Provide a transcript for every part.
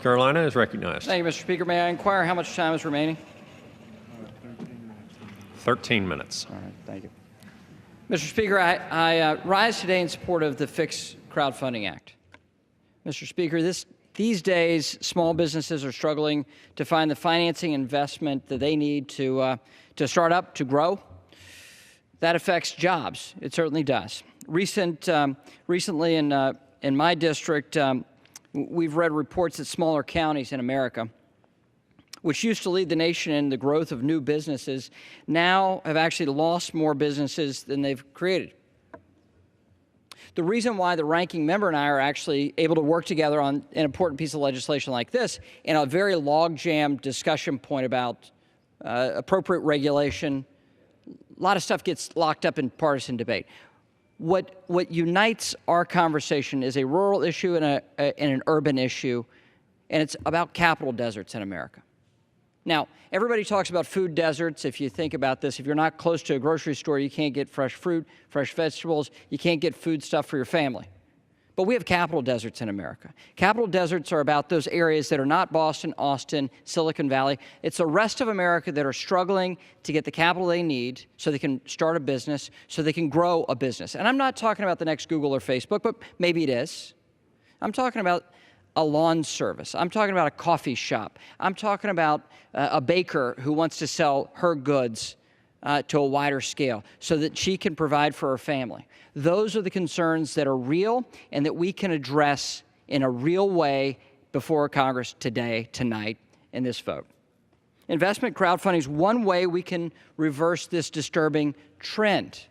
North Carolina is recognized. Thank you, Mr. Speaker. May I inquire how much time is remaining? 13 minutes. All right, thank you. Mr. Speaker, I rise today in support of the Fix Crowdfunding Act. Mr. Speaker, these days, small businesses are struggling to find the financing investment that they need to start up, to grow. That affects jobs. It certainly does. Recently in my district, we've read reports that smaller counties in America, which used to lead the nation in the growth of new businesses, now have actually lost more businesses than they've created. The reason why the ranking member and I are actually able to work together on an important piece of legislation like this, in a very logjam discussion point about appropriate regulation, a lot of stuff gets locked up in partisan debate. What unites our conversation is a rural issue and an urban issue, and it's about capital deserts in America. Now, everybody talks about food deserts. If you think about this, if you're not close to a grocery store, you can't get fresh fruit, fresh vegetables, you can't get food stuff for your family. But we have capital deserts in America. Capital deserts are about those areas that are not Boston, Austin, Silicon Valley. It's the rest of America that are struggling to get the capital they need so they can start a business, so they can grow a business. And I'm not talking about the next Google or Facebook, but maybe it is. I'm talking about a lawn service. I'm talking about a coffee shop. I'm talking about a baker who wants to sell her goods to a wider scale so that she can provide for her family. Those are the concerns that are real and that we can address in a real way before Congress today, tonight, in this vote. Investment crowdfunding is one way we can reverse this disturbing trend.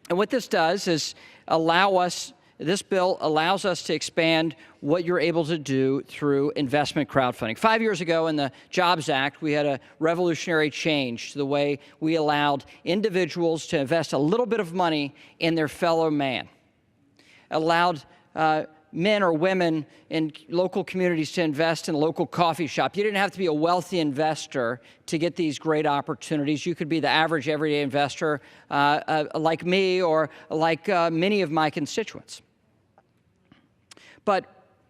And what this does is this bill allows us to expand what you're able to do through investment crowdfunding. 5 years ago in the Jobs Act, we had a revolutionary change to the way we allowed individuals to invest a little bit of money in their fellow man. Allowed men or women in local communities to invest in a local coffee shop. You didn't have to be a wealthy investor to get these great opportunities. You could be the average everyday investor like me or like many of my constituents. But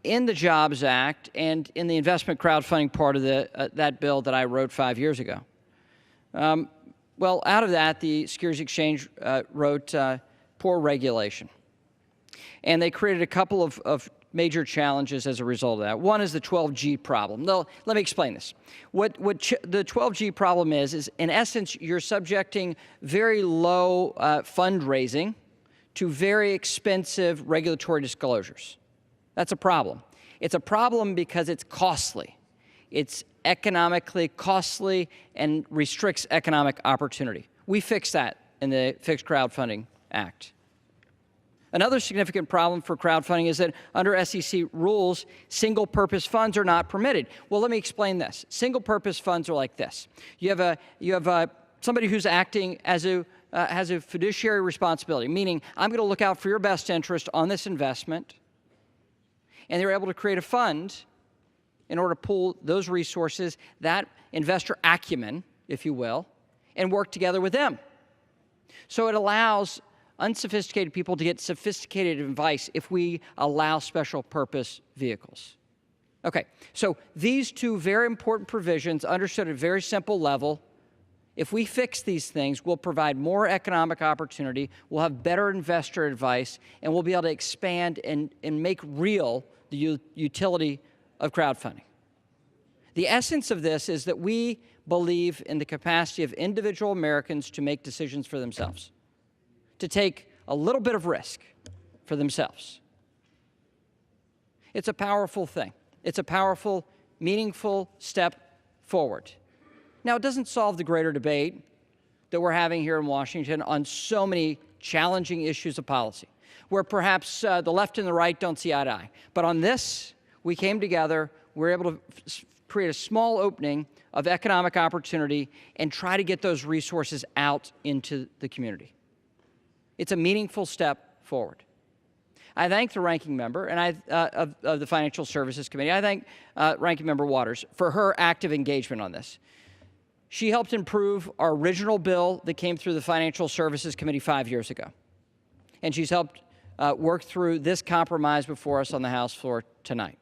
in the Jobs Act and in the investment crowdfunding part of that bill that I wrote 5 years ago, well, out of that, the Securities Exchange wrote poor regulation. And they created a couple of major challenges as a result of that. One is the 12G problem. Now, let me explain this. What the 12G problem is in essence, you're subjecting very low fundraising to very expensive regulatory disclosures. That's a problem. It's a problem because it's costly. It's economically costly and restricts economic opportunity. We fixed that in the Fixed Crowdfunding Act. Another significant problem for crowdfunding is that under SEC rules, single-purpose funds are not permitted. Well, let me explain this. Single-purpose funds are like this. You have somebody who's acting as has a fiduciary responsibility, meaning I'm going to look out for your best interest on this investment, and they're able to create a fund in order to pool those resources, that investor acumen, if you will, and work together with them. So it allows unsophisticated people to get sophisticated advice if we allow special purpose vehicles. Okay, so these two very important provisions, understood at a very simple level, if we fix these things, we'll provide more economic opportunity, we'll have better investor advice, and we'll be able to expand and make real the utility of crowdfunding. The essence of this is that we believe in the capacity of individual Americans to make decisions for themselves, to take a little bit of risk for themselves. It's a powerful thing. It's a powerful, meaningful step forward. Now, it doesn't solve the greater debate that we're having here in Washington on so many challenging issues of policy, where perhaps the left and the right don't see eye to eye. But on this, we came together, we were able to create a small opening of economic opportunity and try to get those resources out into the community. It's a meaningful step forward. I thank the ranking member and of the Financial Services Committee. I thank Ranking Member Waters for her active engagement on this. She helped improve our original bill that came through the Financial Services Committee 5 years ago. And she's helped work through this compromise before us on the House floor tonight.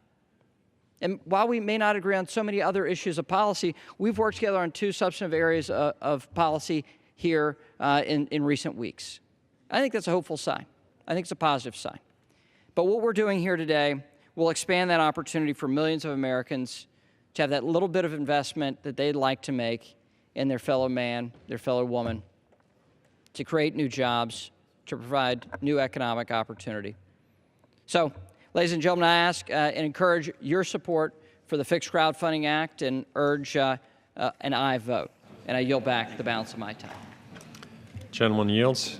And while we may not agree on so many other issues of policy, we've worked together on two substantive areas of policy here in recent weeks. I think that's a hopeful sign. I think it's a positive sign. But what we're doing here today will expand that opportunity for millions of Americans to have that little bit of investment that they'd like to make in their fellow man, their fellow woman, to create new jobs, to provide new economic opportunity. So, ladies and gentlemen, I ask and encourage your support for the Fix Crowdfunding Act and urge an aye vote. And I yield back the balance of my time. Gentleman yields.